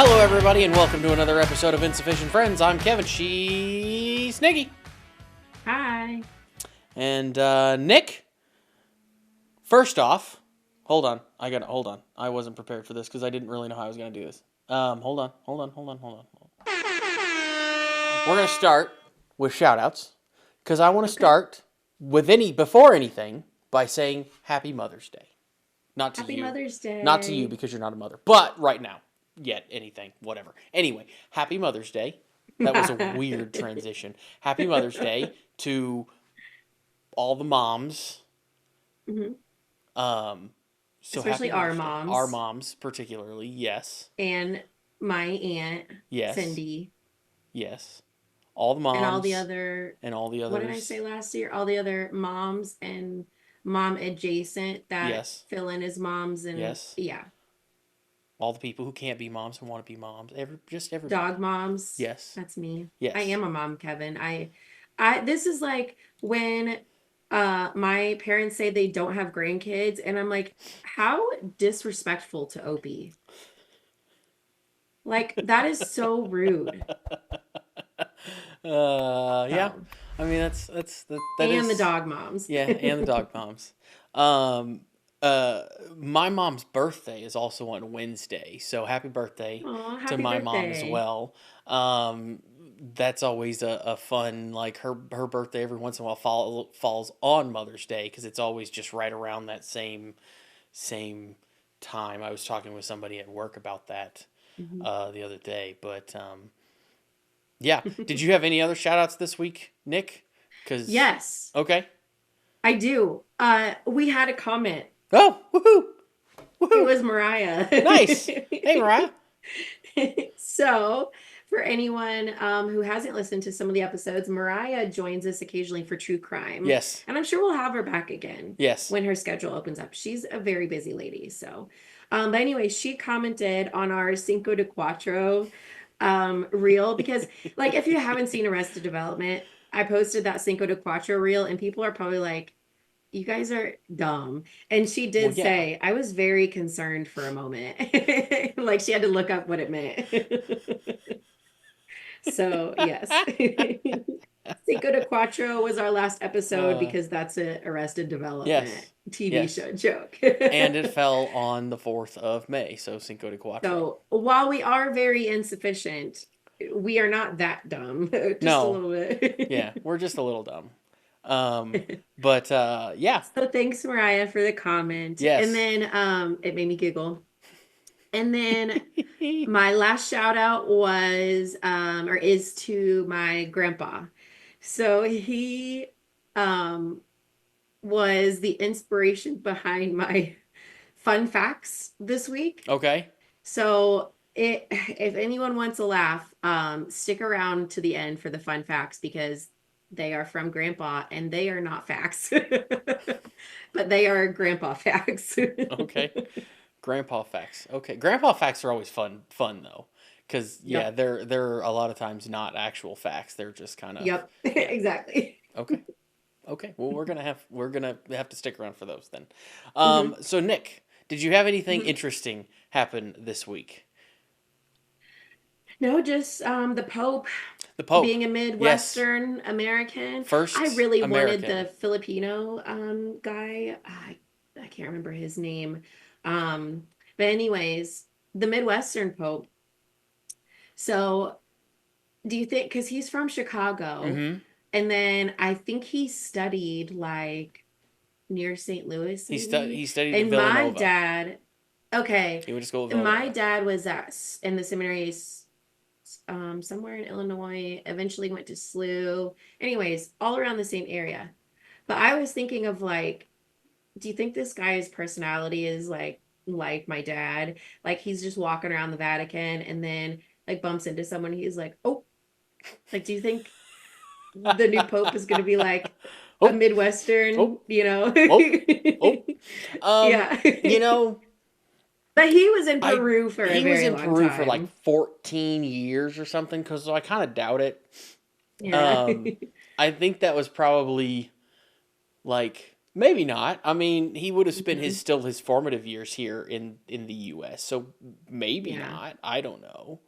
Hello, everybody, and welcome to another episode of Insufficient Friends. I'm Kevin. She's Nikki. Hi. And, Nick, first off, hold on. I wasn't prepared for this because I didn't really know how I was going to do this. Hold on. We're going to start with shout-outs because I want to start with before anything by saying Happy Mother's Day. Not to you. Happy Mother's Day. Not to you because you're not a mother, but right now. Yet, anything, whatever. Anyway, Happy Mother's Day. That was a weird transition. Happy Mother's Day to all the moms. Mm-hmm. So especially our moms. Our moms, particularly, yes. And my aunt, yes. Cindy. Yes. All the moms. And all the other... And all the others. What did I say last year? All the other moms and mom adjacent that fill in as moms. And yes. Yeah. All the people who can't be moms and want to be moms. Everybody. Dog moms. Yes. That's me. Yes. I am a mom, Kevin. This is like when my parents say they don't have grandkids, and I'm like, how disrespectful to Opie. Like, that is so rude. Yeah. I mean, that and the dog moms. Yeah, and the dog moms. My mom's birthday is also on Wednesday, so happy birthday to my mom as well. That's always a fun, like her birthday every once in a while falls on Mother's Day because it's always just right around that same time. I was talking with somebody at work about that the other day, but yeah. Did you have any other shout outs this week, Nick? Yes. Okay. I do. We had a comment. Oh, woohoo! It was Mariah. Nice. Hey, Mariah. So, for anyone who hasn't listened to some of the episodes, Mariah joins us occasionally for true crime. Yes. And I'm sure we'll have her back again. Yes. When her schedule opens up. She's a very busy lady. So, but anyway, she commented on our Cinco de Cuatro reel because, like, if you haven't seen Arrested Development, I posted that Cinco de Cuatro reel, and people are probably like, you guys are dumb. And she did say, I was very concerned for a moment. Like, she had to look up what it meant. So, yes. Cinco de Cuatro was our last episode because that's an Arrested Development TV show joke. And it fell on the 4th of May, so Cinco de Cuatro. So, while we are very insufficient, we are not that dumb. Just a little bit. Yeah, we're just a little dumb. But yeah. So thanks, Mariah, for the comment. Yes. And then it made me giggle. And then my last shout out was is to my grandpa. So he was the inspiration behind my fun facts this week. Okay. So if anyone wants a laugh, stick around to the end for the fun facts because they are from Grandpa, and they are not facts, but they are Grandpa facts. Okay, Grandpa facts. Okay, Grandpa facts are always fun though, because they're a lot of times not actual facts. They're just kind of exactly. Okay. Well, we're gonna have to stick around for those then. So Nick, did you have anything interesting happen this week? No, just the Pope. The Pope being a Midwestern American. First I really American. wanted the Filipino guy. I can't remember his name. But anyways, the Midwestern Pope. So do you think, because he's from Chicago, and then I think he studied like near St. Louis. He studied and in Villanova. My dad, he went to school at Villanova. My dad was in the seminary somewhere in Illinois, eventually went to SLU. Anyways, all around the same area. But I was thinking of like, do you think this guy's personality is like my dad? Like he's just walking around the Vatican and then like bumps into someone. He's like, oh, like, do you think the new Pope is going to be like a Midwestern, yeah. But he was in Peru for a very long time. He was in Peru for like 14 years or something, because I kind of doubt it. Yeah. I think that was probably like Maybe not. I mean, he would have spent Hmm. his formative years here in the U.S., so maybe Yeah. not. I don't know.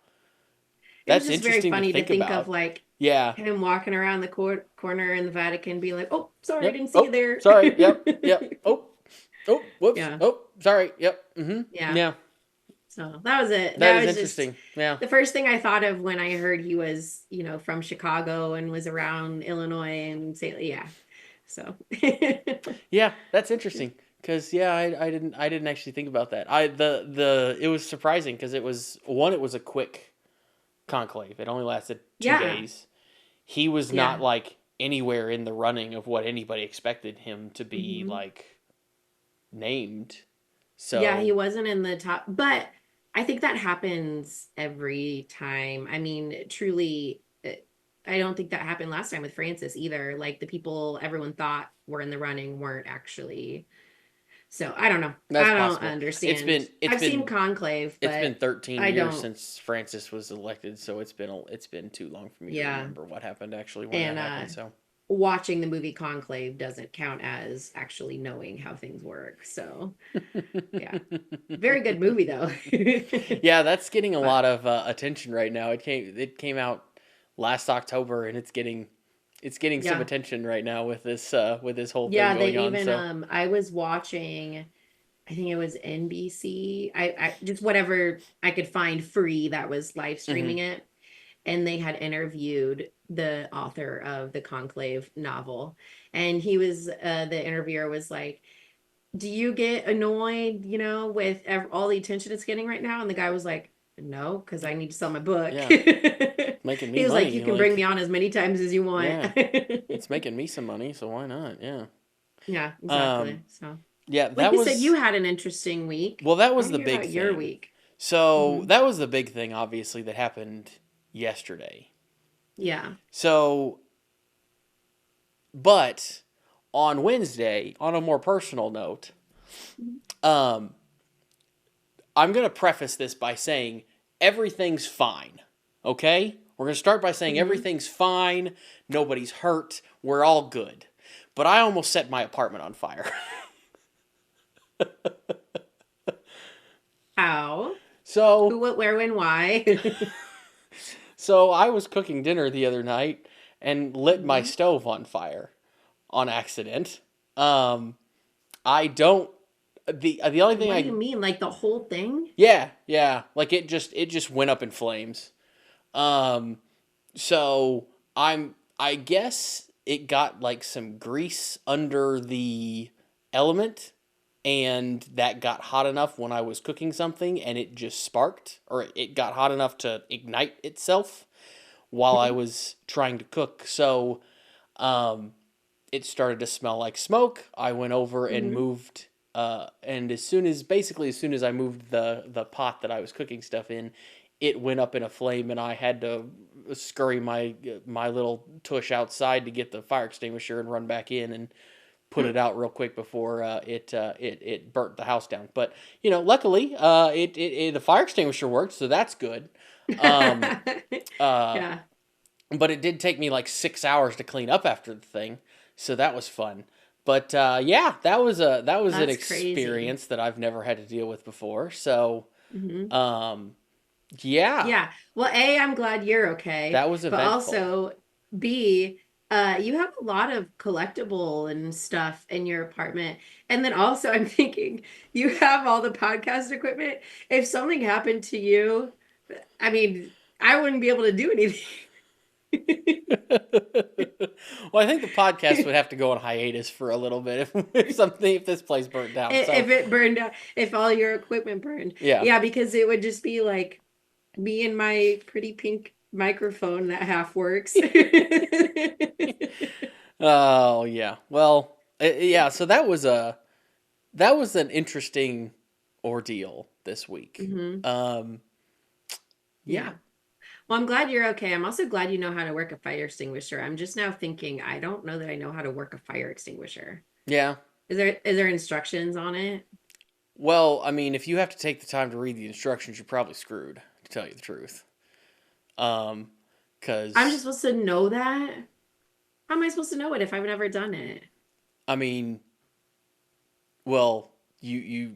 It was That's just very interesting to funny to think think of about. like Yeah. him walking around the corner in the Vatican being like, "Oh, sorry, I Yep. didn't see you Oh, there." sorry. Yep. Yep. Oh. Oh. Whoops. Yeah. Oh, sorry. Yep. Mm-hmm. Yeah. Yeah. So that was it. That That is was just interesting. Yeah. the first thing I thought of when I heard he was, from Chicago and was around Illinois and say, yeah. So, Yeah, that's interesting. Cause yeah, I didn't actually think about that. The it was surprising because it was a quick conclave. It only lasted two yeah, days. He was not yeah. like anywhere in the running of what anybody expected him to be Hmm. like named. Yeah, he So wasn't in the top, but I think that happens every time. I mean, truly, I don't think that happened last time with Francis either. Like the people everyone thought were in the running weren't actually. So I don't know. that's I don't possible. understand. I've seen Conclave, It's been but 13 I years don't. since Francis was elected, so it's been too long for me to Yeah. remember what happened actually when that And happened. So watching the movie Conclave doesn't count as actually knowing how things work. So, yeah. Very good movie though. yeah, that's getting a But lot of attention right now. It came out last October, and it's getting some yeah. attention right now with this whole thing Yeah, they going on. even So I was watching, I think it was NBC. I just whatever I could find free that was live hmm streaming it. And they had interviewed the author of the Conclave novel. And the interviewer was like, do you get annoyed, with all the attention it's getting right now? And the guy was like, no, because I need to sell my book. yeah, making me He was like, you money. can bring Like me on as many times as you want. yeah, it's making me some money, so why not? Yeah. Yeah, Um. exactly. So, Yeah, like you said, you had an interesting week. that I was want to the hear big about your thing. week. So Hmm. that was the big thing, obviously, that happened yesterday. Yeah. So, but on Wednesday, on a more personal note, um, I'm going to preface this by saying everything's fine. Okay? We're going to start by saying Hmm. everything's fine. Nobody's hurt. We're all good. But I almost set my apartment on fire. How? Who, so, what, where, when, why? so I was cooking dinner the other night and lit my Hmm. stove on fire on accident. Um, I don't. The only thing What do you I mean? Like the whole thing? yeah, like it just went up in flames. Um, so I guess it got like some grease under the element, and that got hot enough when I was cooking something, and it just sparked, or it got hot enough to ignite itself while I Mhm. was trying to cook. So um, it started to smell like smoke. I went over and Mhm. moved. And as soon as I moved the pot that I was cooking stuff in, it went up in a flame, and I had to scurry my little tush outside to get the fire extinguisher and run back in and put it out real quick before it burnt the house down. But luckily, the fire extinguisher worked, so that's good. Um, uh, Yeah, but it did take me like 6 hours to clean up after the thing, so that was fun. But yeah, that was an that's crazy. experience that I've never had to deal with before. So Hmm. um, yeah, Yeah. Well, A, I'm glad you're okay, that was but eventful. also B, you have a lot of collectible and stuff in your apartment. And then also I'm thinking you have all the podcast equipment. If something happened to you, I mean, I wouldn't be able to do anything. Well, I think the podcast would have to go on hiatus for a little bit if this place burnt down. So If it burned out, if all your equipment burned. yeah. Yeah, because it would just be like me and my pretty pink microphone that half works. Oh yeah. Well, yeah. So that was an interesting ordeal this week. Hmm. Um, yeah. Yeah. Well, I'm glad you're okay. I'm also glad you know how to work a fire extinguisher. I'm just now thinking, I don't know that I know how to work a fire extinguisher. Yeah. Is there instructions on it? Well, I mean, if you have to take the time to read the instructions, you're probably screwed, to tell you the truth. Um, I'm just cause supposed to know that? How am I supposed to know it if I've never done it? I mean, Well, you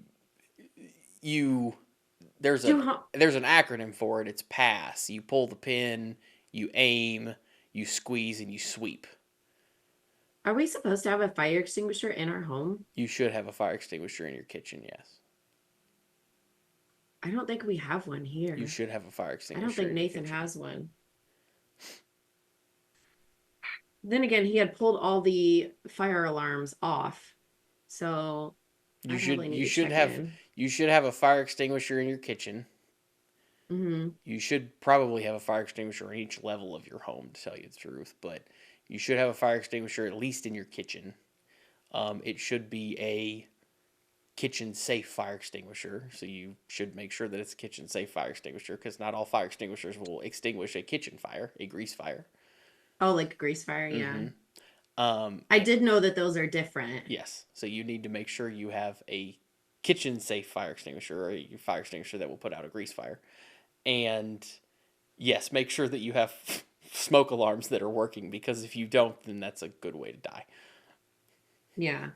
there's a Do ho- there's an acronym for it. It's pass. You pull the pin, you aim, you squeeze, and you sweep. are we supposed to have a fire extinguisher in our home? You should have a fire extinguisher in your kitchen. Yes, I don't think we have one you here. should have a fire I don't extinguisher think in your Nathan kitchen. has one. Then again, he had pulled all the fire alarms off. So You I should probably need you to should check have in. you should have a fire extinguisher in your kitchen. Hmm. You should probably have a fire extinguisher in each level of your home, to tell you the truth. But you should have a fire extinguisher at least in your kitchen. It should be a kitchen safe fire extinguisher, so you should make sure that it's a kitchen safe fire extinguisher because not all fire extinguishers will extinguish a kitchen fire, a grease fire. Oh, like grease fire, yeah. Mm-hmm. Um, I did know that those are different. yes, so you need to make sure you have a kitchen safe fire extinguisher or a fire extinguisher that will put out a grease fire. And yes, make sure that you have smoke alarms that are working because if you don't, then that's a good way to die. Yeah.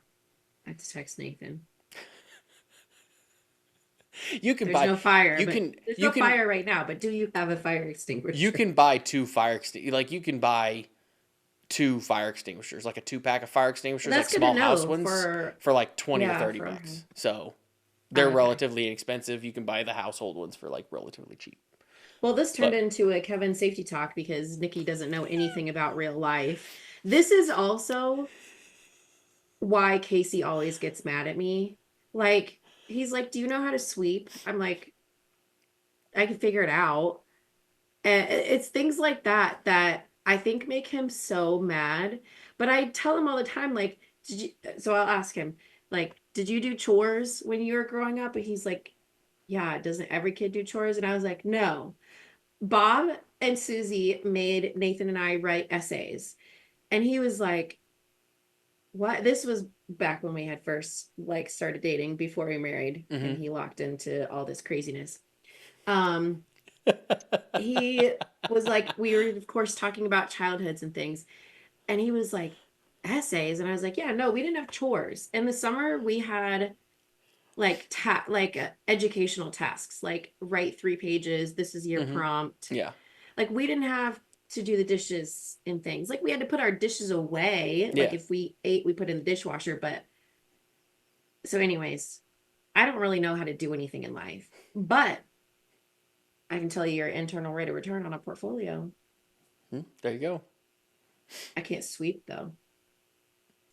I have to text Nathan. You can There's buy no fire, you but can there's you no can fire right now, but do you have a fire you extinguisher? can buy you can buy two fire extinguishers, like a 2 pack of fire extinguishers, like That's good to small house know ours, for, for like 20 or yeah, 30 for, bucks. So oh, they're okay. relatively inexpensive. You can buy the household ones for like relatively cheap. Well, this turned But into a Kevin safety talk because Nikki doesn't know anything about real life. This is also why Casey always gets mad at me. Like, he's like, "Do you know how to sweep?" I'm like, "I can figure it out." And it's things like that that I think make him so mad. But I tell him all the time, like, did you, so I'll ask him, like, did you do chores when you were growing up? And he's like, yeah, doesn't every kid do chores? And I was like, no. Bob and Susie made Nathan and I write essays. And he was like, what? This was back when we had first like started dating before we married and mm-hmm. he locked into all this craziness. Um, he was like, we were of course talking about childhoods and things. And he was like, essays. And I was like, yeah, no, we didn't have chores. In the summer, we had educational tasks, like write 3 pages. This is your Mm-hmm. prompt. Yeah. Like we didn't have to do the dishes and things. Like we had to put our dishes away. Like Yeah. if we ate, we put in the dishwasher. But so, anyways, I don't really know how to do anything in life, but I can tell you your internal rate of return on a portfolio. There you go. I can't sweep though.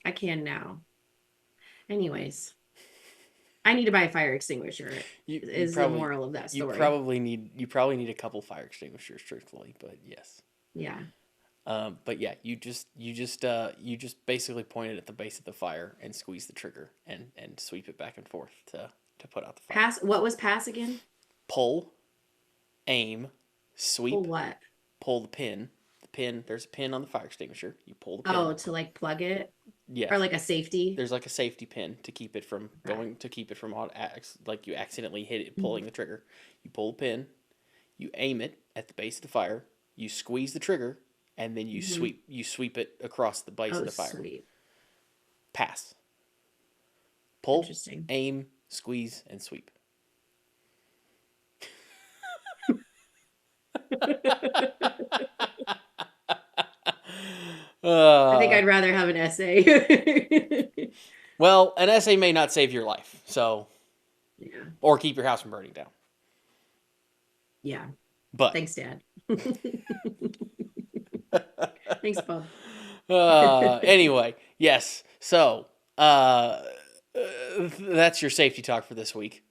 I can now. Anyways, I need to buy a fire extinguisher. You Is the probably moral of that you story? probably need a couple fire extinguishers, truthfully, but yes. Yeah. But yeah, you just basically point it at the base of the fire and squeeze the trigger and sweep it back and forth to put out the fire. Pass. What was pass again? Pull, aim, Pull sweep, what? pull the pin. The pin. There's a pin on the fire extinguisher. You pull the pin. Oh, to like plug it or Yes. like a safety. There's like a safety pin to keep it from Okay. going to keep it from like you accidentally hit it pulling the trigger. You pull the pin, you aim it at the base of the fire, you squeeze the trigger, and then Mm-hmm. you sweep it across the base of Oh, the fire. sweet. Pass. Pull, Interesting. aim, squeeze, and sweep. I think uh, I'd rather have an essay. well, an essay may not save your life, so Yeah. or keep your house from burning down. Yeah. But Thanks, Dad. Thanks, Bob. anyway, yes. So that's your safety talk for this week.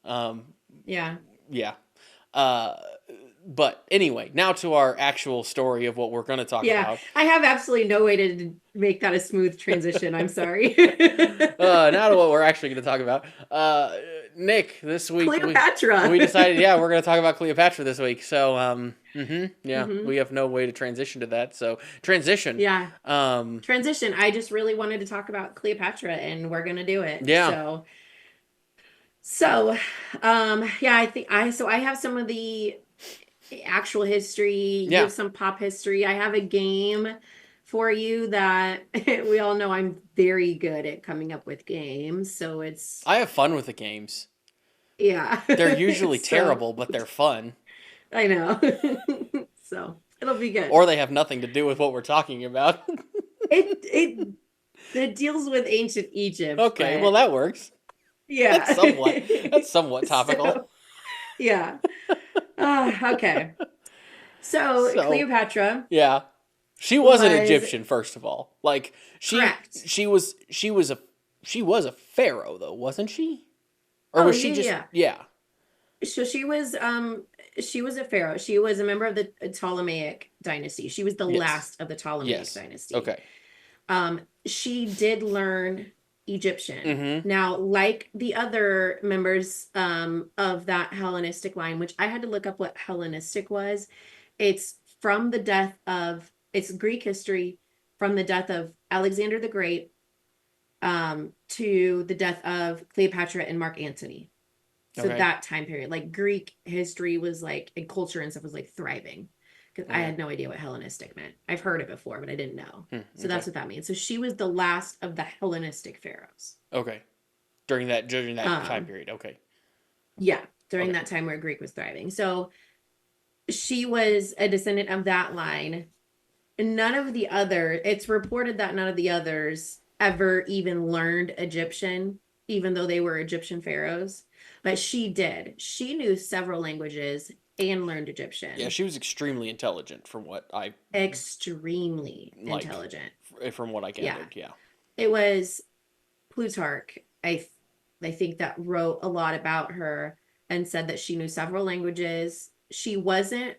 Yeah. Yeah. Uh, but anyway, now to our actual story of what we're going to talk Yeah. about. I have absolutely no way to make that a smooth transition. I'm sorry. Now to what we're actually going to talk about. Nick, this week Cleopatra. we decided, yeah, we're going to talk about Cleopatra this week. So, yeah, Hmm. we have no way to transition to that. So, transition. Yeah. Um, Transition. I just really wanted to talk about Cleopatra and we're gonna do it. yeah. So yeah, I have some of the actual history, you Yeah. have some pop history. I have a game for you that we all know I'm very good at coming up with games. So it's, I have fun with the games. yeah. They're usually So terrible, but they're fun. I know. So it'll be Or good. they have nothing to do with what we're talking about. It it deals with ancient Egypt, Okay, well but that works. That's yeah. somewhat topical. So yeah. Okay. So So, Cleopatra yeah. She was an was Egyptian first of all. Like correct. she was a pharaoh though, wasn't she? Or Oh was she yeah, just yeah. yeah. So she was a pharaoh. She was a member of the Ptolemaic dynasty. She was the Yes. last of the Ptolemaic Yes. dynasty. Okay. She did learn Egyptian. Mhm. Now, like the other members of that Hellenistic line, which I had to look up what Hellenistic was, it's from the death of, it's Greek history from the death of Alexander the Great to the death of Cleopatra and Mark Antony. So Okay. that time period, like Greek history was like, and culture and stuff was like thriving. Because I Okay. had no idea what Hellenistic meant. I've heard it before, but I didn't know. So Okay. that's what that means. So she was the last of the Hellenistic pharaohs. Okay. During that time Um, period. Okay. yeah, during Okay. that time where Greek was thriving. So she was a descendant of that line. None of the other, it's reported that none of the others ever even learned Egyptian, even though they were Egyptian pharaohs. But she did. She knew several languages and learned Yeah, Egyptian. she was extremely intelligent from what I Extremely like intelligent. from what I Yeah. gathered. Yeah. It was Plutarch, I think, that wrote a lot about her and said that she knew several languages. She wasn't,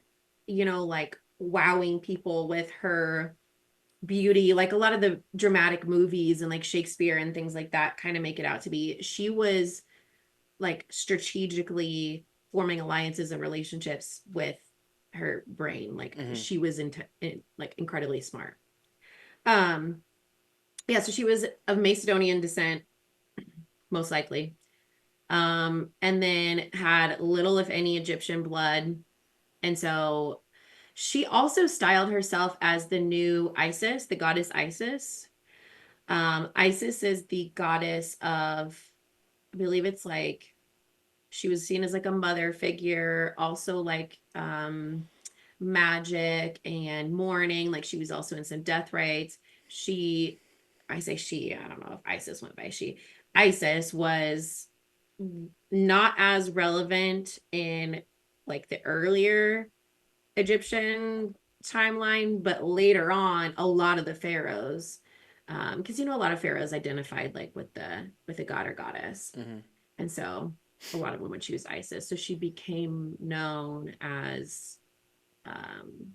like wowing people with her beauty, like a lot of the dramatic movies and like Shakespeare and things like that kind of make it out to be. She was like strategically forming alliances and relationships with her brain. Like Mhm. she was like incredibly smart. Um, yeah, so she was of Macedonian descent, most likely. And then had little, if any, Egyptian blood. And so she also styled herself as the new Isis, the goddess Isis. Isis is the goddess of, I believe it's like, she was seen as like a mother figure, also like magic and mourning. Like she was also in some death rites. She, I say she, I don't know if Isis went by she. Isis was not as relevant in like the earlier Egyptian timeline, but later on, a lot of the pharaohs, because a lot of pharaohs identified like with the god or goddess, Mhm. and so a lot of them would choose Isis. So she became known as um,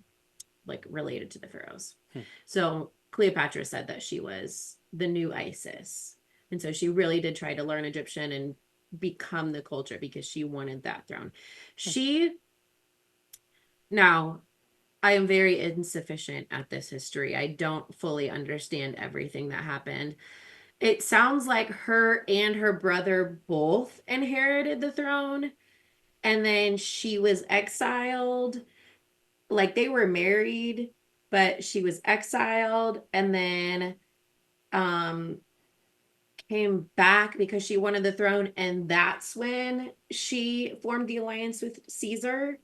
like related to the pharaohs. Hmm. So Cleopatra said that she was the new Isis, and so she really did try to learn Egyptian and become the culture because she wanted that throne. She now I am very insufficient at this history. I don't fully understand everything that happened. It sounds like her and her brother both inherited the throne, and then she was exiled. Like they were married, but she was exiled and then um came back because she wanted the throne, and that's when she formed the alliance with Caesar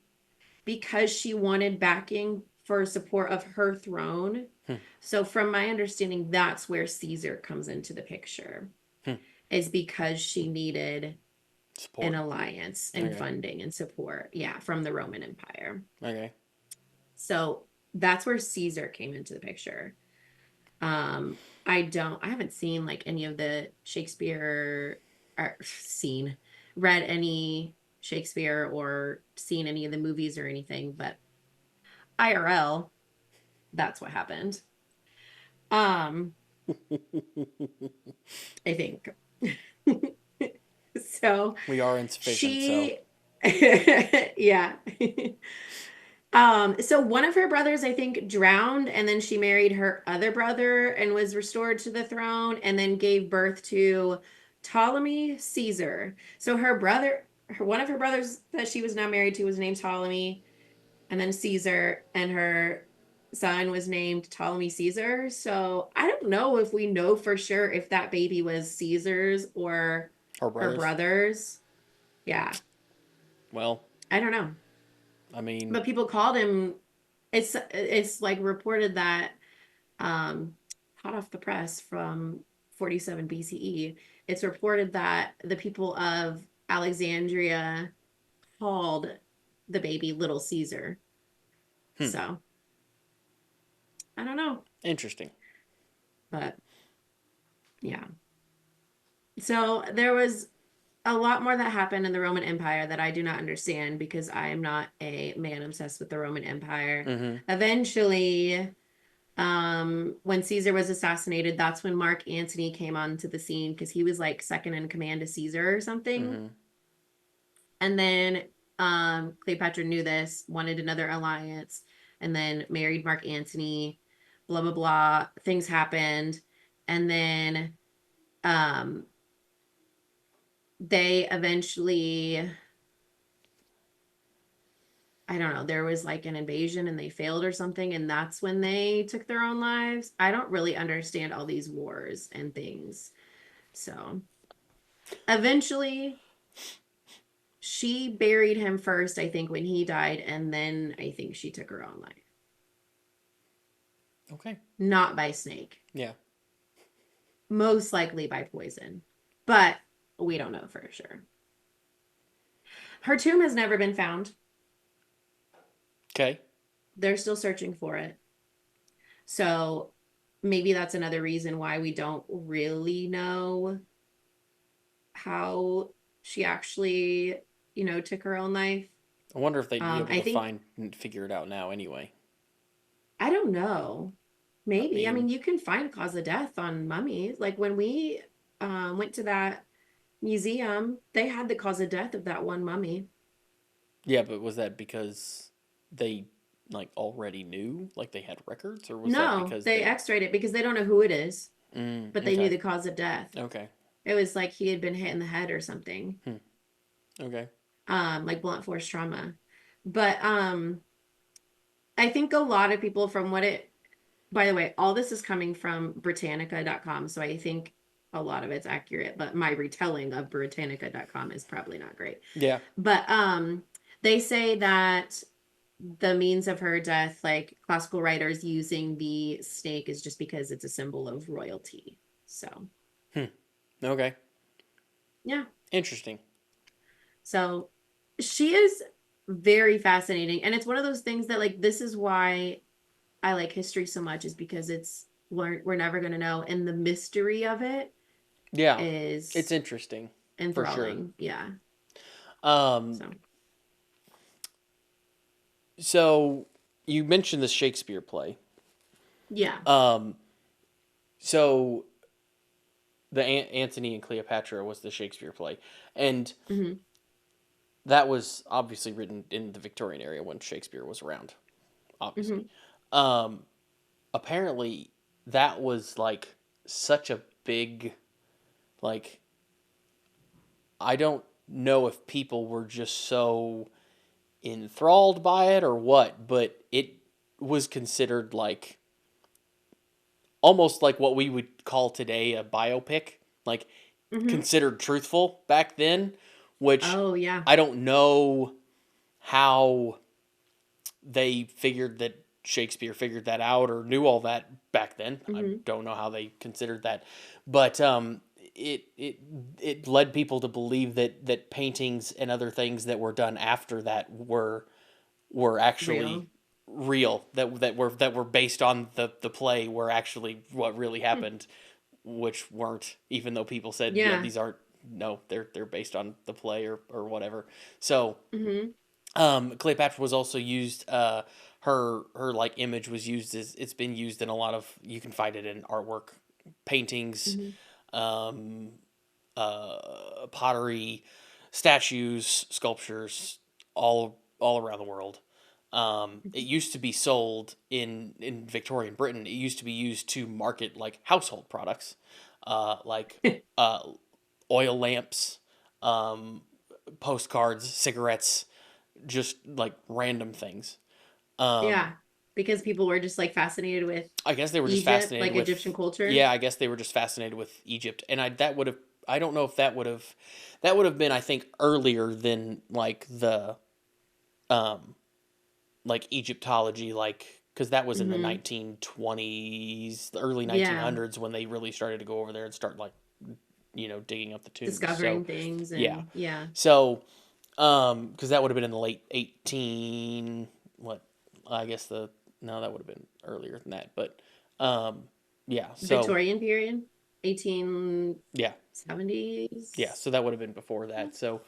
because she wanted backing for support of her throne. Hmm. So, from my understanding, that's where Caesar comes into the picture, Hmm. is because she needed an Support. alliance and Okay. funding and support, yeah, from the Roman Empire. Okay. So, that's where Caesar came into the picture. Um, I haven't seen like any of the Shakespeare or read any Shakespeare or seen any of the movies or anything, but IRL, that's what happened. Um, I think. So We are insufficient, so she yeah. So one of her brothers, I think, drowned, and then she married her other brother and was restored to the throne, and then gave birth to Ptolemy Caesar. So one of her brothers that she was now married to was named Ptolemy, and then Caesar, and her son was named Ptolemy Caesar. So I don't know if we know for sure if that baby was Caesar's or Her her brothers. brother's. Yeah, Well, I don't know. I mean, But people called him, it's like reported that hot off the press from 47 BCE, it's reported that the people of Alexandria called the baby Little Caesar. So I don't know. interesting. But yeah. So there was a lot more that happened in the Roman Empire that I do not understand because I am not a man obsessed with the Roman Empire. Mm-hmm. Eventually, when Caesar was assassinated, that's when Mark Antony came onto the scene because he was like second in command to Caesar or something. Mm-hmm. And then Cleopatra knew this, wanted another alliance, and then married Mark Antony. Blah blah blah. Things happened, and then um, they eventually, I don't know, there was like an invasion and they failed or something, and that's when they took their own lives. I don't really understand all these wars and things. So eventually, she buried him first, I think, when he died, and then I think she took her own life. Okay. Not by snake, Yeah. most likely by poison, but we don't know for sure. Her tomb has never been found. Okay. They're still searching for it. So maybe that's another reason why we don't really know how she actually, took her own life. I wonder if they'd be able I to think, find and figure it out now anyway. I don't know. I Maybe. I mean, mean, you can find cause of death on mummies. Like when we went to that museum, they had the cause of death of that one mummy. yeah, but was that because they like already knew, like they had records, or was that No, because they they? x-rayed it because they don't know who it is, but they knew Okay. the cause of death. Okay. It was like he had been hit in the head or something. Hmm. Okay. Like blunt force trauma. But I think a lot of people from what it by the way, all this is coming from Britannica.com, so I think a lot of it's accurate, but my retelling of Britannica.com is probably not great. Yeah. But they say that the means of her death, like classical writers using the snake, is just because it's a symbol of royalty. So Hmm. Okay. yeah. Interesting. So she is very fascinating. And it's one of those things that like this is why I like history so much, is because we're never gonna know. And the mystery of it Yeah. It's is interesting for sure. enthralling. Yeah. Um. So So you mentioned the Shakespeare play. yeah. Um. So the Antony and Cleopatra was the Shakespeare play, and Hmm. that was obviously written in the Victorian area when Shakespeare was around. Obviously, Hmm. um, apparently that was like such a big, like, I don't know if people were just so enthralled by it or what, but it was considered like almost like what we would call today a biopic, like Hmm. considered truthful back then, which Oh yeah. I don't know how they figured that Shakespeare figured that out or knew all that back then. I Hmm. don't know how they considered that, but it led people to believe that paintings and other things that were done after that were actually Real. real, that were based on the play, were actually what really Hmm. happened, which weren't, even though people said, yeah, Yeah. these aren't, no, they're based on the play or whatever. So Hmm. Cleopatra was also used. Her like image was used as, it's been used in a lot of, you can find it in artwork, paintings, Hmm. um, pottery, statues, sculptures, all around the world. It used to be sold in Victorian Britain. It used to be used to market like household products, like uh, oil lamps, um, postcards, cigarettes, just like random things. Um, Yeah. Because people were just like fascinated with I guess they were just Egypt, fascinated like Egyptian with, culture. yeah, I guess they were just fascinated with Egypt. And that would have, I don't know if that would have been, I think, earlier than like um, like Egyptology, like, because that was in the Hmm. 1920s, the early Yeah. 1900s when they really started to go over there and start like, digging up the tombs. So, Discovering things yeah. and yeah. So, because that would have been in the late what, I guess no, that would have been earlier than that, but, um, yeah, so, Victorian period, 1870s. yeah, yeah, so that would have been before that. So,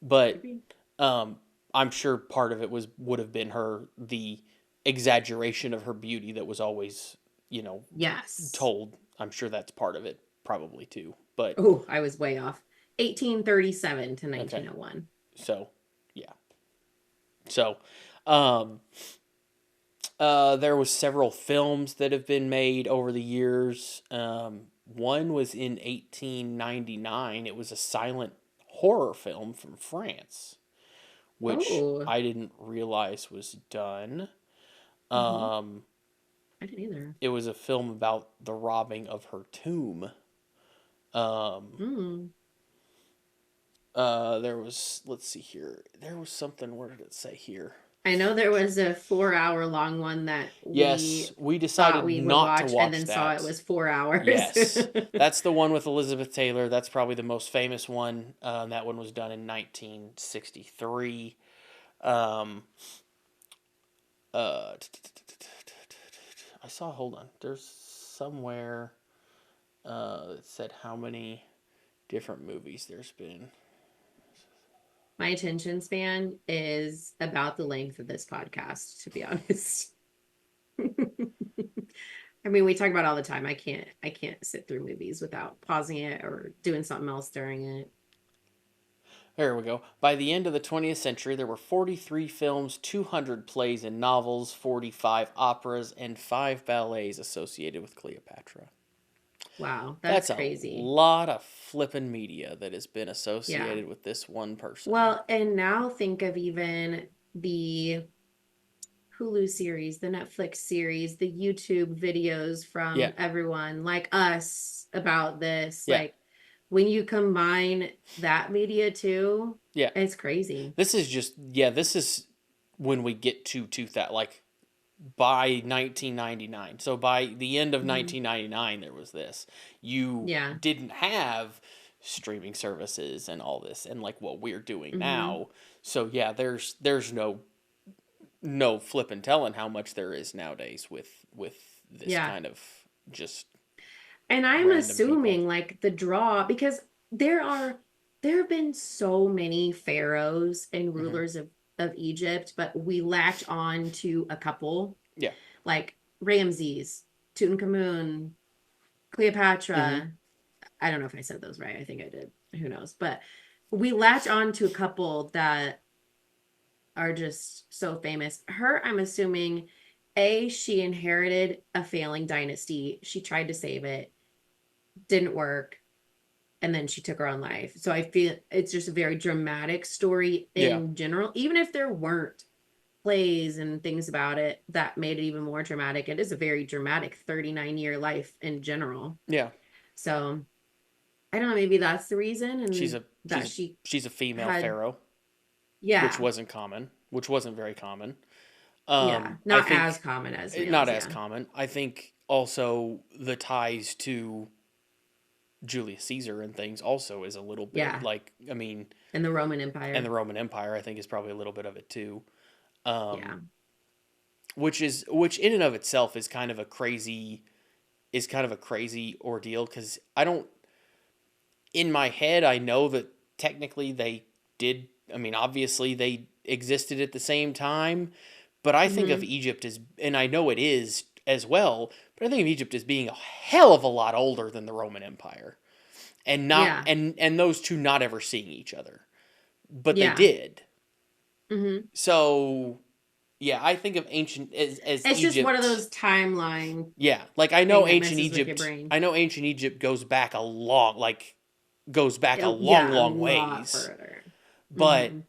but, Maybe. um, I'm sure part of it would have been the exaggeration of her beauty that was always, you know, Yes. told. I'm sure that's part of it, probably too. But Oh, I was way off. 1837 to okay, 1901. so yeah, so um, there was several films that have been made over the years. One was in 1899. It was a silent horror film from France, which Oh. I didn't realize was done. Hmm. Um, I didn't either. it was a film about the robbing of her tomb. Um, Mm. there was, let's see here. There was something. Where did it say here? I know there was a 4 hour long one that Yes, we we thought decided we would not to watch and watch then saw it that. was 4 hours. Yes, that's the one with Elizabeth Taylor. That's probably the most famous one. That one was done in 1963. Um, uh, I saw. Hold on. There's somewhere that said how many different movies there's been. My attention span is about the length of this podcast, to be honest. I mean, we talk about it all the time. I can't sit through movies without pausing it or doing something else during it. There we go. By the end of the 20th century, there were 43 films, 200 plays and novels, 45 operas, and 5 ballets associated with Cleopatra. Wow, that's That's a crazy. lot of flippin' media that has been Yeah. associated with this one person. Well, and now think of even the Hulu series, the Netflix series, the YouTube videos Yeah, from everyone like us about this. yeah, Like when you combine that media too, yeah. it's crazy. This is when we get to 2000, like by 1999. So by the end of Hmm. 1999, there was this. You Yeah. didn't have streaming services and all this and like what we're doing Hmm. now. So yeah, there's no flipping telling how much there is nowadays with this Yeah. kind of just And I'm random people. assuming like the draw, because there are there have been so many pharaohs and Hmm. rulers of Egypt, but we latch on to a couple Yeah. like Ramses, Tutankhamun, Hmm. Cleopatra. I don't know if I said those right. I think I did. Who knows? But we latch on to a couple that are just so famous. Her, I'm assuming, she inherited a failing dynasty. She tried to save it, didn't work, and then she took her own life. So I feel it's just a very dramatic story Yeah. in general. Even if there weren't plays and things about it that made it even more dramatic, it is a very dramatic 39-year life in general. Yeah. So I don't know, maybe that's the reason, She's and a that she she's a female had, pharaoh, yeah, which wasn't very common. yeah, I not as think common as not males, as yeah, common. I think also the ties to Julius Caesar and things also is a little bit yeah, like, I mean, in the Roman and the Empire, Roman Empire I think is probably a little bit of it too. Um, yeah, which in and of itself is kind of a crazy ordeal because I don't, in my head I know that technically they did. I mean, obviously they existed at the same time, but I think of mm-hmm, Egypt as, and I know it is as well, but I think of Egypt as being a hell of a lot older than the Roman Empire, and not yeah, and those two not ever seeing each other, but they yeah, did. mm-hmm. So yeah, I think of ancient as It's just one of Egypt. those timeline Yeah, like thing that messes with your brain. I know ancient Egypt goes back a long, Yeah, a long lot ways. further. But Mm-hmm.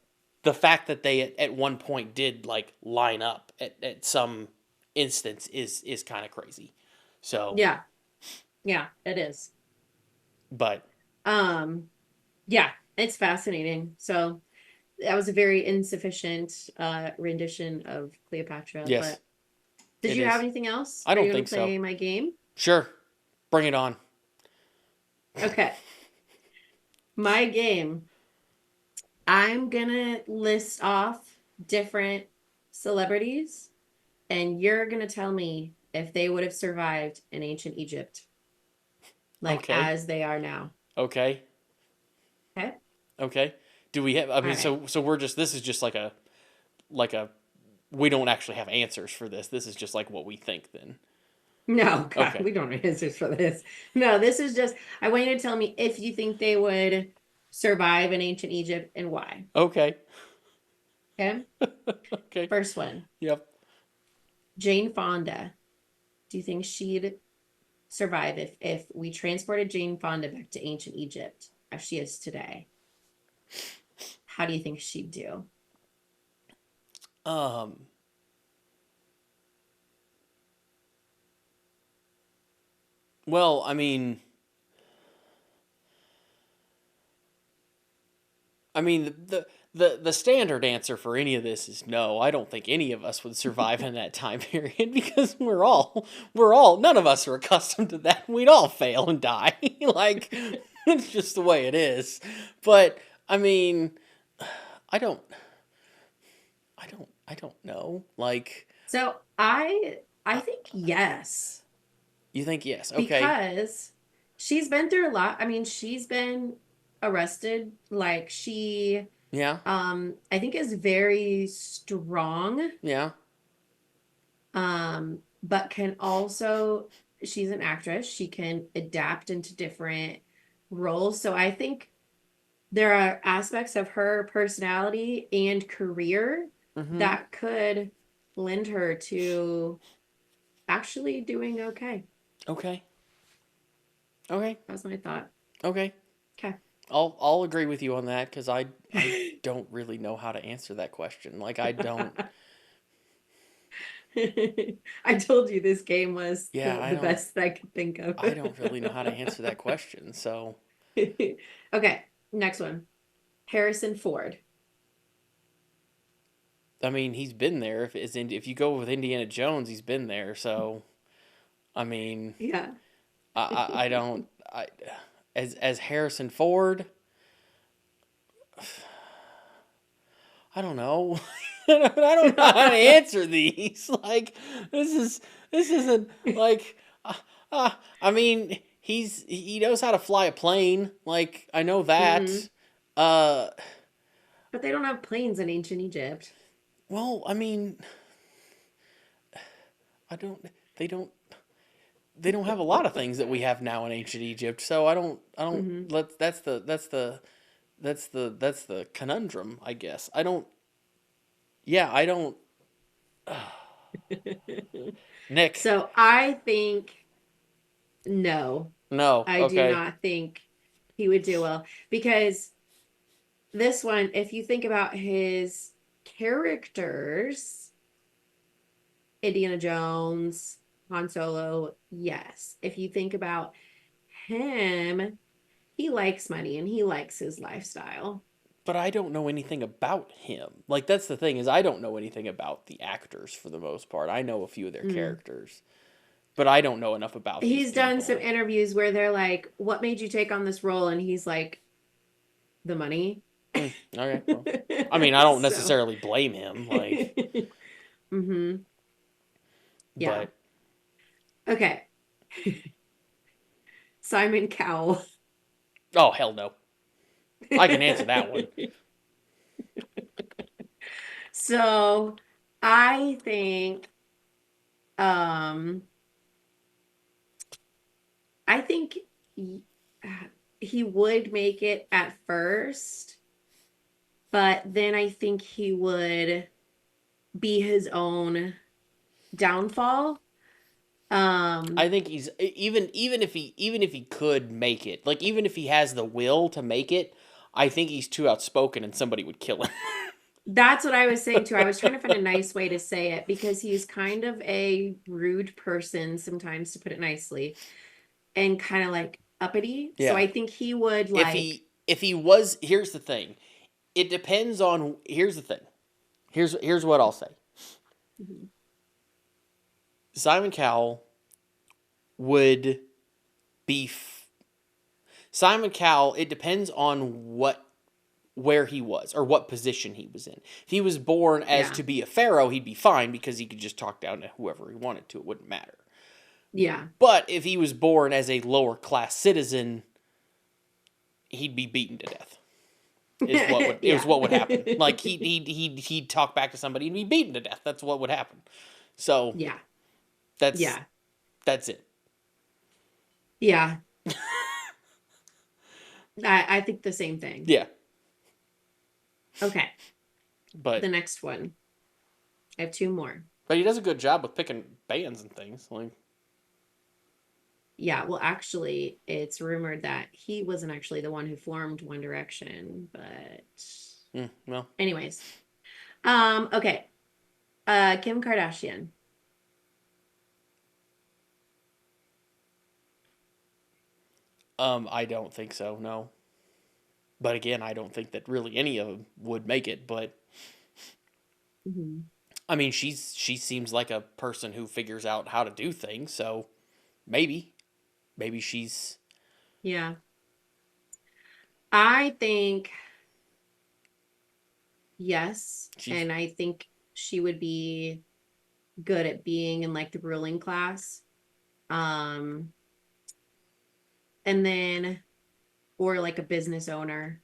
the fact that they at one point did like line up at some instance is kind of crazy. So, Yeah. Yeah, it is. but Um, yeah, it's fascinating. So that was a very insufficient rendition of Cleopatra. yes, But did it you have is. anything else? I Are you don't gonna think so. play my game? Sure, bring it on. Okay. My game. I'm gonna list off different celebrities, and you're gonna tell me if they would have survived in ancient Egypt, like Okay, as they are now. okay, Okay? okay. Do we have? I All mean, right. so we're just, this is just like a we don't actually have answers for this. This is just like what we think then. No, God, Okay, we don't have answers for this. No, this is just, I want you to tell me if you think they would survive in ancient Egypt and why. okay, Okay? okay. First one, Yep. Jane Fonda. Do you think she'd survive if we transported Jane Fonda back to ancient Egypt as she is today? How do you think she'd do? Um. Well, I mean, the standard answer for any of this is no. I don't think any of us would survive in that time period because we're all none of us are accustomed to that. We'd all fail and die. Like, it's just the way it is. But I mean, I don't I don't know. Like, So I think yes, you think yes? Okay. because she's been through a lot. I mean, she's been arrested. Like she Yeah. I think is very strong, Yeah. but can also, she's an actress. She can adapt into different roles. So I think there are aspects of her personality and career Mhm. that could lend her to actually doing okay. Okay. Okay. That's my thought. Okay. Okay. I'll agree with you on that because I don't really know how to answer that question. Like, I don't. I told you this game was Yeah, the best that I could think of. I don't really know how to answer that question. So, Okay, next one. Harrison Ford. I mean, he's been there. If you go with Indiana Jones, he's been there. So, I mean, Yeah. I don't I as Harrison Ford, I don't know. I don't know how to answer these. Like, this isn't like uh, I mean, he knows how to fly a plane. Like, I know hmm that. Uh But they don't have planes in ancient Egypt. well, I mean, I don't they don't have a lot of things that we have now in ancient Egypt. So I don't hmm let that's the conundrum, I guess. I don't yeah, I don't Nick. So I think no, No. I do Okay. not think he would do well because this one, if you think about his characters, Indiana Jones, Han Solo, yes. If you think about him, he likes money and he likes his lifestyle. But I don't know anything about him. Like, that's the thing, is I don't know anything about the actors for the most part. I know a few of their Mm. characters, but I don't know enough about these He's done some people. interviews where they're like, "What made you take on this role?" And he's like, "The money." Okay, well, I mean, I don't So, necessarily blame him, like, hmm yeah. but Okay. Simon Cowell. oh hell no, I can answer that one. So, I think um I think he, he would make it at first, but then I think he would be his own downfall. I Um, think he's even if he could make it, like even if he has the will to make it, I think he's too outspoken and somebody would kill him. That's what I was saying too. I was trying to find a nice way to say it because he's kind of a rude person sometimes, to put it nicely, and kind of like uppity. So Yeah. I think he would like, If he was, here's the thing. It depends on. Here's the thing. Here's what I'll say. Mhm. Simon Cowell would be. Simon Cowell. It depends on where he was or what position he was in. If he was born as Yeah. to be a pharaoh, he'd be fine because he could just talk down to whoever he wanted to. It wouldn't matter. Yeah. But if he was born as a lower class citizen, he'd be beaten to death. It was Yeah. what would happen. Like he'd talk back to somebody and be beaten to death. That's what would happen. So Yeah. that's Yeah. that's it. Yeah. I think the same thing. Yeah. Okay. The But next one. I have two more. he does a good job with picking bands and things. Like Yeah, well, actually, it's rumored that he wasn't actually the one who formed One Direction, but well, anyways. Okay. Kim Kardashian. I don't think so. No. But again, I don't think that really any of them would make it. But Mhm. I mean, she seems like a person who figures out how to do things. So maybe she's Yeah. I think yes, she's and I think she would be good at being in like the ruling class. Um, and then or like a business owner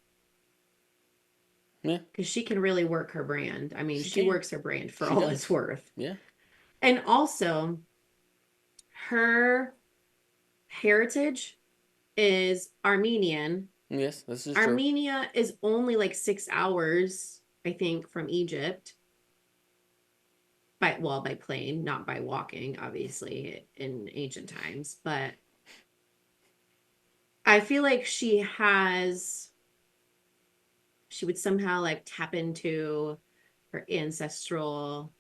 yeah, because she can really work her brand. I mean, she she can. works her brand for She all it's does. worth. Yeah. And also, her heritage is Armenian. Yes, this is true. Armenia is only like 6 hours, I think, from Egypt. By plane, not by walking, obviously, in ancient times. But I feel like she would somehow like tap into her ancestral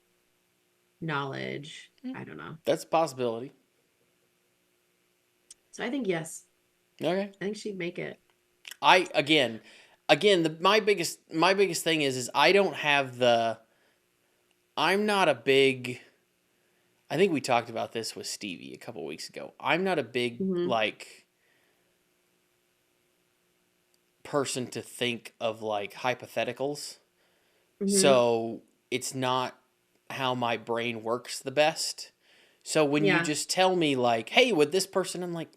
knowledge. I don't know. That's a possibility. So I think yes. Okay. I think she'd make it. I again my biggest thing is I don't have the I'm not a big I think we talked about this with Stevie a couple weeks ago. I'm not a big Hmm. like person to think of like hypotheticals. Hmm. So it's not how my brain works the best. So when you Yeah. just tell me like, "Hey, would this person?" I'm like,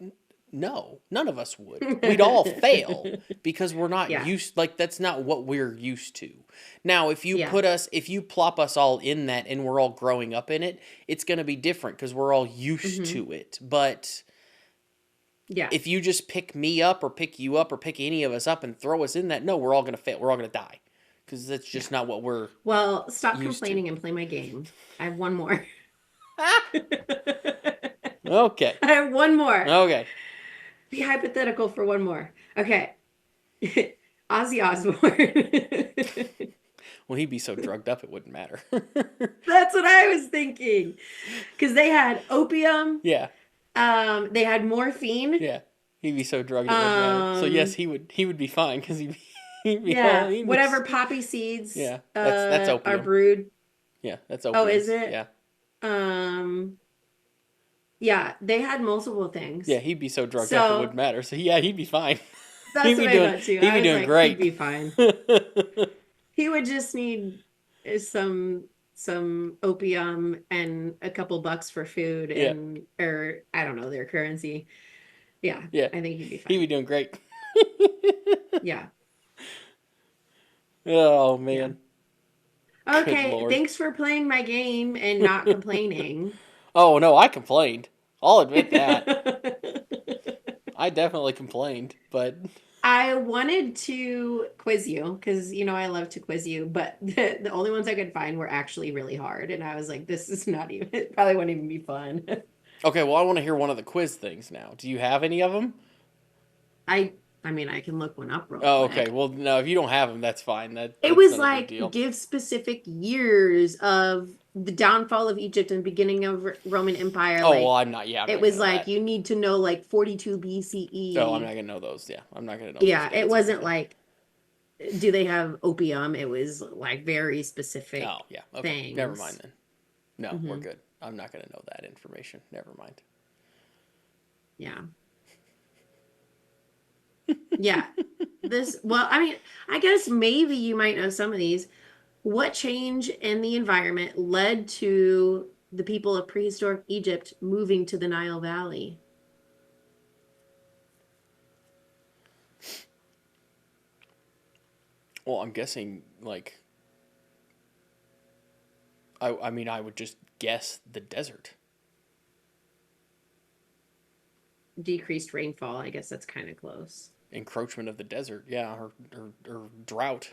"No, none of us would. We'd all fail because we're not Yeah. used like that's not what we're used to." Now, Yeah. if you plop us all in that and we're all growing up in it, it's going to be different because we're all used Hmm. to it. But Yeah. if you just pick me up or pick you up or pick any of us up and throw us in that, no, we're all going to fail. We're all going to die because that's Yeah. just not what we're Well, stop used to. complaining and play my game. I have one more. Okay. I have one more. Okay. Be hypothetical for one more. Okay. Ozzy Osbourne. Well, he'd be so drugged up it wouldn't matter. That's what I was thinking. Because they had opium, Yeah. they had morphine. Yeah. He'd be so drugged it wouldn't matter. So yes, Um, he would be fine because he'd be all yeah, he was. whatever poppy seeds Yeah. That's are opium. brewed. Yeah, that's Oh, is opiums. it? Yeah. Um, yeah, they had multiple Yeah, things. he'd be so drugged up it wouldn't So matter. So yeah, he'd be fine. that's what I thought too. He'd be I was doing like, he'd great. be fine. He would just need some opium and a couple bucks for food Yeah. and or I don't know their currency. Yeah, Yeah. I think he'd be He'd be fine. doing great. Yeah, Oh yeah. man. Good Okay, lord. thanks for playing my game and not complaining. Oh no, I complained. I'll admit that. I definitely complained, but I wanted to quiz you because you know I love to quiz you, but the only ones I could find were actually really hard, and I was like, this is not even it probably wouldn't even be fun. okay, well I want to hear one of the quiz things now. Do you have any of them? I I mean, I can look one up real Oh, okay. quick. Well, no, if you don't have them, that's fine. It That's was not a big like deal. give specific years of the downfall of Egypt and beginning of Roman Empire. Oh, well, Like I'm it not gonna was know like that. you need to know like 42 Oh, I'm BCE. not gonna know those. Yeah, I'm not gonna know those Yeah, it dates or wasn't anything. like do they have opium? It was like very Oh, specific yeah. Okay. Never mind things. then. No, we're Hmm. good. I'm not gonna know that information. Never mind. Yeah. Yeah. Well, I mean, I guess maybe you might know some of these. What change in the environment led to the people of prehistoric Egypt moving to the Nile Valley? Well, I'm guessing like I mean I would just guess the desert. Decreased rainfall. I guess that's kind of close. Encroachment of the desert. Yeah, or drought.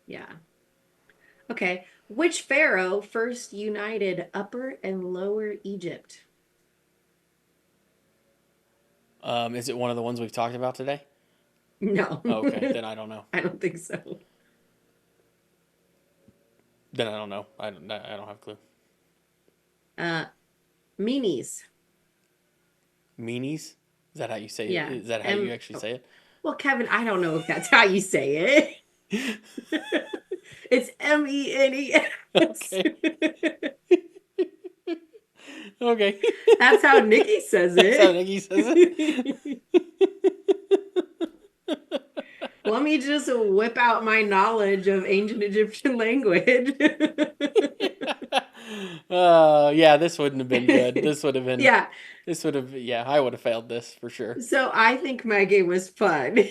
Yeah. Okay. Which pharaoh first united Upper and Lower Egypt? Is it one of the ones we've talked about today? No. Oh, okay, then I don't know. I don't think so. Then I don't know. I don't have a clue. Uh, Menes. Meanies? Is that how you say it? Yeah. Is that how you actually say it? Well, Kevin, I don't know if that's how you say it. It's Menes. Okay. Okay. That's how Nikki says That's how it. Nikki says it. Let me just whip out my knowledge of ancient Egyptian language. Yeah, this wouldn't have been good. Yeah. Yeah, I would have failed this for sure. So I think my game was fun.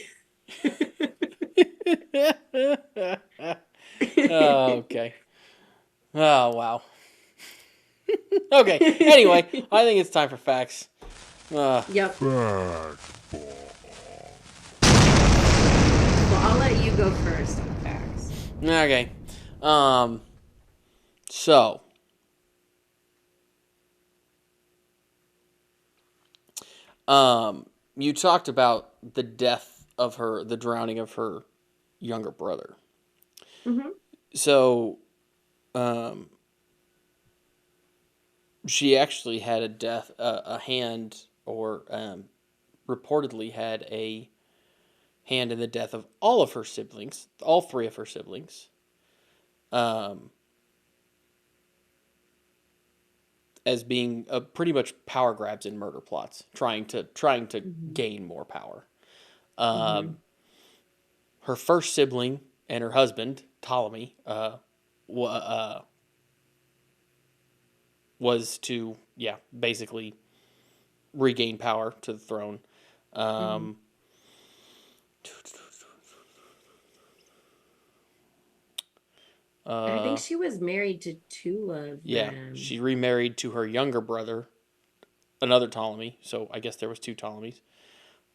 Oh, okay. Oh, wow. Okay. Anyway, I think it's time for facts. Yep. Fact. Well, I'll let you go first on facts. Okay. Um. So. You talked about the drowning of her younger brother. Mm-hmm. So, um, she actually had a hand, or reportedly had a hand in the death of all of her siblings, all three of her siblings, um, as being pretty much power grabs and murder plots, trying to Mm-hmm. gain more power. Mm-hmm. Her first sibling and her husband Ptolemy was to basically regain power to the throne. Mm-hmm. Um, I think uh, she was married to two of yeah, them. she remarried to her younger brother, another Ptolemy. So I guess there was two Ptolemies.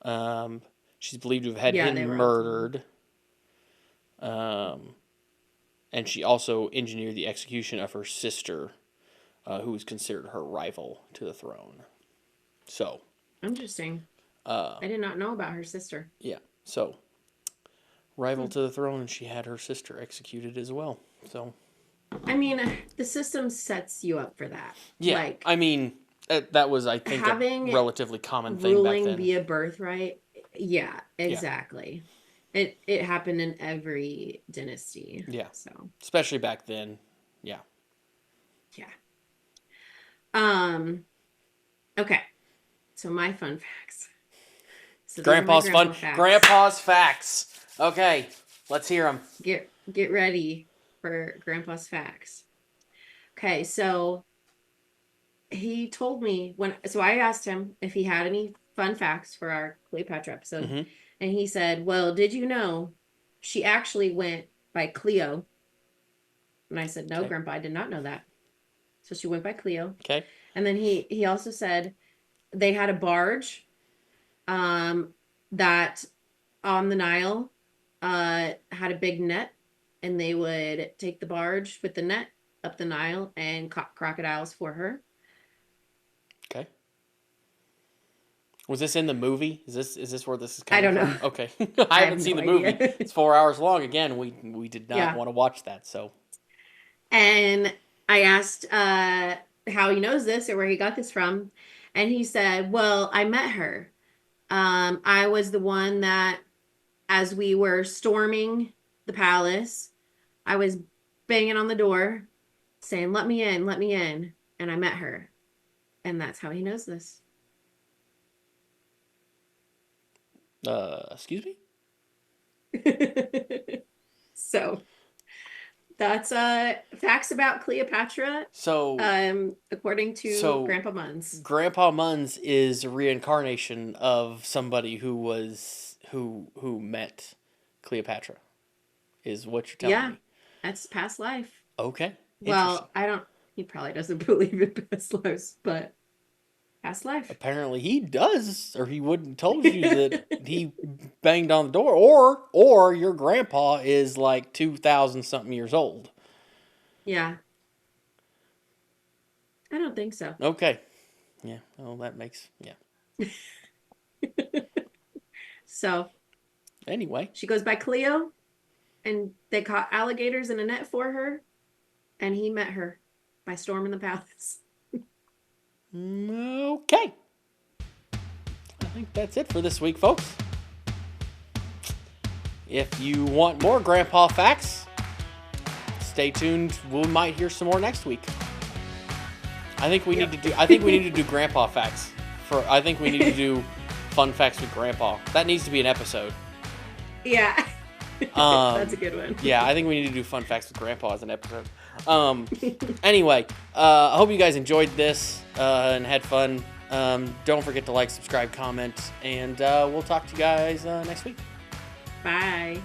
Um, she's believed to have had Yeah, they him were all Ptolemy. murdered. Um, and she also engineered the execution of her sister, who was considered her rival to the throne. So, Interesting. I did not know about her sister. yeah. So, rival Hmm. to the throne, and she had her sister executed as well. So, I mean, the system sets you up for that. yeah. Like I mean, that was, I think, a having relatively common thing back ruling then. be a birthright. Yeah, Yeah. exactly. It happened in every dynasty. Yeah. So, Especially back then. Yeah. yeah. Um, okay. So my fun facts. So these are my Grandpa's fun. grandpa facts. Grandpa's facts. Okay. Let's hear them. Get ready for grandpa's facts. Okay, so he told me so I asked him if he had any fun facts for our Cleopatra episode. Mm-hmm. And he said, well, did you know she actually went by Cleo? And I said, no, Okay. Grandpa, I did not know that. So she went by Cleo. Okay. And then he also said they had a barge that on the Nile had a big net, and they would take the barge with the net up the Nile and caught crocodiles for her. Okay. Was this in the movie? Is this where this is I coming don't from? know. Okay. I I haven't have seen no the movie. idea. It's 4 hours long. Again, we did not Yeah. want to watch that. So And I asked how he knows this or where he got this from. And he said, well, I met her. I was the one that, as we were storming the palace, I was banging on the door saying, let me in, let me in. And I met her. And that's how he knows this. excuse me? So that's facts about Cleopatra. So According to Grandpa Munns. Grandpa Munns is a reincarnation of somebody who met Cleopatra. Is what you're telling me. That's past life. Okay. Well, he probably doesn't believe in past lives, but past life. Apparently he does, or he wouldn't told you that he banged on the door, or your grandpa is like 2,000 something years old. Yeah. I don't think so. Okay. Yeah. Well, that makes, yeah. So. Anyway. She goes by Cleo, and they caught alligators in a net for her, and he met her by storming the palace. Okay. I think that's it for this week, folks. If you want more Grandpa facts, stay tuned. We might hear some more next week. I think we need to do Grandpa facts. I think we need to do fun facts with Grandpa. That needs to be an episode. Yeah. That's a good one. Yeah, I think we need to do fun facts with Grandpa as an episode. Anyway, I hope you guys enjoyed this and had fun. Don't forget to like, subscribe, comment, and we'll talk to you guys next week. Bye.